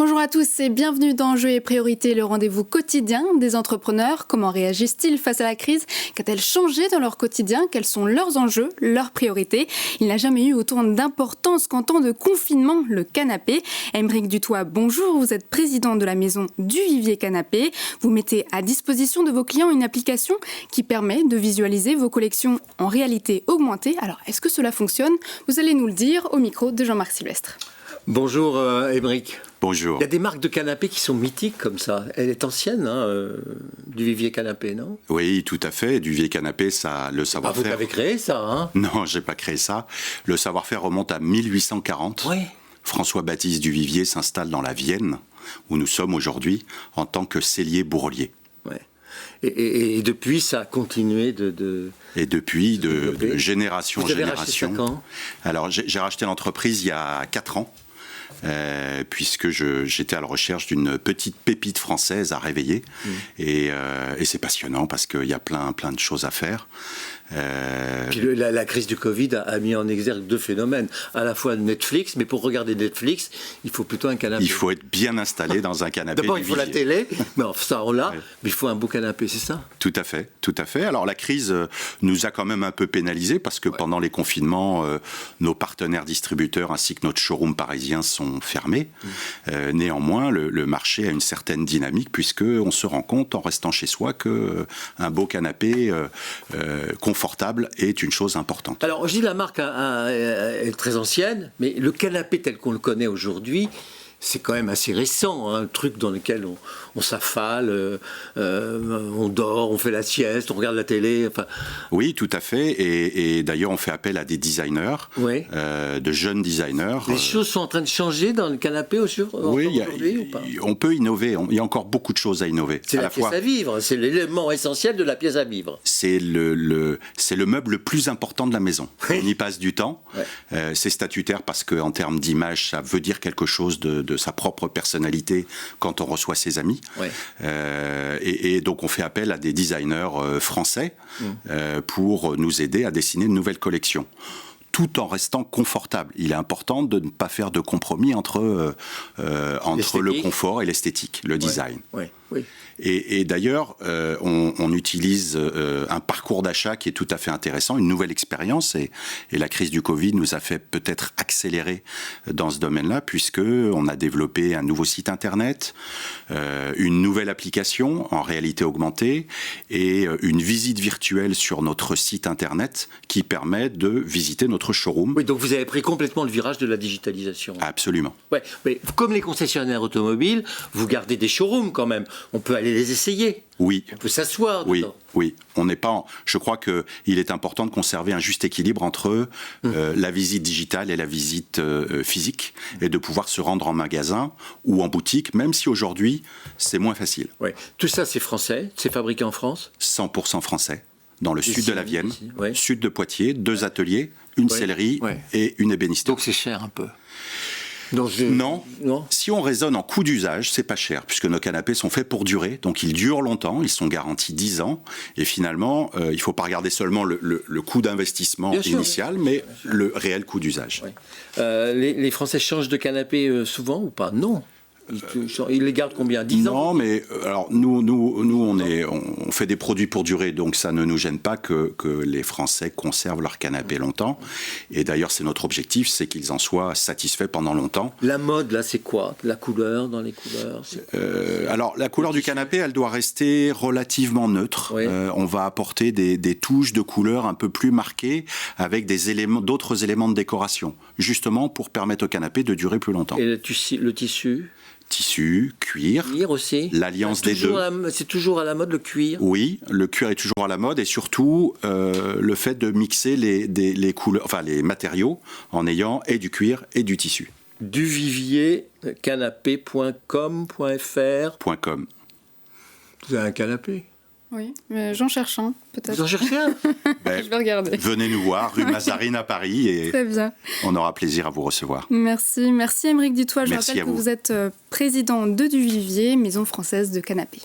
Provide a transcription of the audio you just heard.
Bonjour à tous et bienvenue dans Enjeux et Priorités, le rendez-vous quotidien des entrepreneurs. Comment réagissent-ils face à la crise? Qu'a-t-elle changé dans leur quotidien? Quels sont leurs enjeux, leurs priorités? Il n'a jamais eu autant d'importance qu'en temps de confinement, le canapé. Aymeric Dutoit, bonjour, vous êtes président de la maison du Vivier Canapé. Vous mettez à disposition de vos clients une application qui permet de visualiser vos collections en réalité augmentée. Alors, est-ce que cela fonctionne? Vous allez nous le dire au micro de Jean-Marc Sylvestre. Bonjour Aymeric. Bonjour. Il y a des marques de canapés qui sont mythiques comme ça. Elle est ancienne, du Vivier Canapé, non? Oui, tout à fait. Du Vivier Canapé, ça, le savoir-faire... Vous l'avez créé, ça, hein? Non, j'ai pas créé ça. Le savoir-faire remonte à 1840. Oui. François-Baptiste du Vivier s'installe dans la Vienne, où nous sommes aujourd'hui, en tant que sellier bourrelier. Ouais. Et depuis, ça a continué Et depuis, de génération en génération. Vous avez racheté ça quand? Alors, j'ai racheté l'entreprise il y a 4 ans. Puisque j'étais à la recherche d'une petite pépite française à réveiller. Et c'est passionnant parce qu'il y a plein de choses à faire. Puis la crise du Covid a mis en exergue 2 phénomènes. À la fois Netflix, mais pour regarder Netflix, il faut plutôt un canapé. Il faut être bien installé dans un canapé. D'abord, il faut la télé, mais ça on l'a, mais il faut un beau canapé, c'est ça? Tout à fait, tout à fait. Alors la crise nous a quand même un peu pénalisés parce que pendant les confinements, nos partenaires distributeurs ainsi que notre showroom parisien sont fermés. Néanmoins, le marché a une certaine dynamique puisqu'on se rend compte en restant chez soi qu'un beau canapé confortable est une chose importante. Alors, je dis la marque est très ancienne, mais le canapé tel qu'on le connaît aujourd'hui, c'est quand même assez récent, un truc dans lequel on s'affale, on dort, on fait la sieste, on regarde la télé. Enfin... Oui, tout à fait. Et d'ailleurs, on fait appel à des designers, oui. De jeunes designers. Les choses sont en train de changer dans le canapé aujourd'hui ou pas? On peut innover. Il y a encore beaucoup de choses à innover. C'est la pièce à vivre. C'est l'élément essentiel de la pièce à vivre. C'est le meuble le plus important de la maison. On y passe du temps. Ouais. C'est statutaire parce qu'en termes d'image, ça veut dire quelque chose de sa propre personnalité quand on reçoit ses amis. Ouais. Et donc on fait appel à des designers français pour nous aider à dessiner de nouvelles collections, tout en restant confortable. Il est important de ne pas faire de compromis entre le confort et l'esthétique, le design. Ouais. Oui. Et d'ailleurs, on utilise un parcours d'achat qui est tout à fait intéressant, une nouvelle expérience, et la crise du Covid nous a fait peut-être accélérer dans ce domaine-là, puisqu'on a développé un nouveau site internet, une nouvelle application en réalité augmentée, et une visite virtuelle sur notre site internet qui permet de visiter notre showroom. Oui, donc vous avez pris complètement le virage de la digitalisation. Absolument. Ouais, mais comme les concessionnaires automobiles, vous gardez des showrooms quand même. On peut aller les essayer. Oui. On peut s'asseoir dedans. Oui. On n'est pas. Je crois qu'il est important de conserver un juste équilibre entre la visite digitale et la visite physique, et de pouvoir se rendre en magasin ou en boutique, même si aujourd'hui c'est moins facile. Oui. Tout ça, c'est français. C'est fabriqué en France. 100% français. Dans le sud de la Vienne, sud de Poitiers, 2 ateliers, une sellerie et une ébénisterie. Donc c'est cher un peu. Non. Si on raisonne en coût d'usage, c'est pas cher, puisque nos canapés sont faits pour durer, donc ils durent longtemps, ils sont garantis 10 ans, et finalement, il ne faut pas regarder seulement le coût d'investissement initial, mais le réel coût d'usage. Oui. Les Français changent de canapé souvent ou pas? Non. Ils les gardent combien? 10 ans? Non, mais alors nous on fait des produits pour durer, donc ça ne nous gêne pas que les Français conservent leur canapé longtemps. Et d'ailleurs, c'est notre objectif, c'est qu'ils en soient satisfaits pendant longtemps. La mode, là, c'est quoi? La couleur, dans les couleurs? Alors, la couleur du canapé, elle doit rester relativement neutre. Oui. On va apporter des touches de couleur un peu plus marquées avec d'autres éléments de décoration, justement pour permettre au canapé de durer plus longtemps. Et le tissu? Tissu, cuir aussi. L'alliance des deux. C'est toujours à la mode, le cuir? Oui, le cuir est toujours à la mode, et surtout le fait de mixer les couleurs, enfin les matériaux, en ayant et du cuir et du tissu. Duviviercanapé.com.fr. .com. Vous avez un canapé? Oui, mais j'en cherche un, peut-être. Vous en cherchez un? Je vais regarder. Venez nous voir, rue Mazarine à Paris, et très bien. On aura plaisir à vous recevoir. Merci Aymeric Dutoit. Je rappelle que vous êtes président de Duvivier, maison française de canapé.